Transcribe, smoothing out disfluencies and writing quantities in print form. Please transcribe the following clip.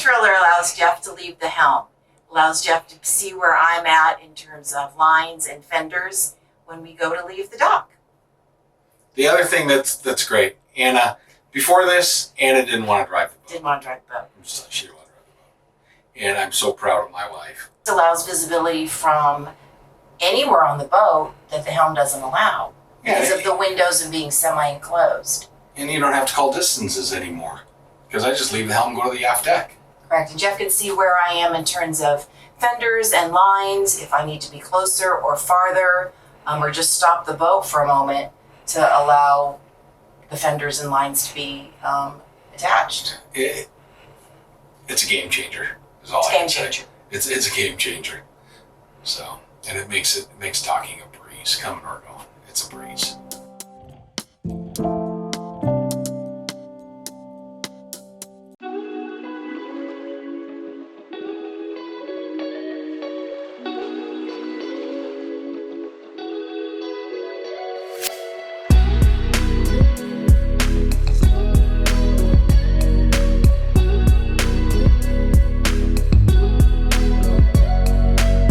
Controller allows Jeff to leave the helm, allows Jeff to see where I'm at in terms of lines and fenders when we go to leave the dock. The other thing that's great, Anna, before this, Anna didn't want to drive the boat. Didn't want to drive the boat. She didn't want to drive the boat. And I'm so proud of my wife. It allows visibility from anywhere on the boat that the helm doesn't allow because of the windows and being semi-enclosed. And you don't have to call distances anymore because I just leave the helm and go to the aft deck. Correct. And Jeff can see where I am in terms of fenders and lines, if I need to be closer or farther, or just stop the boat for a moment to allow the fenders and lines to be attached. It's a game changer. Is all It's a I game can say. changer. It's a game changer. So, and it makes talking a breeze, coming or going. It's a breeze.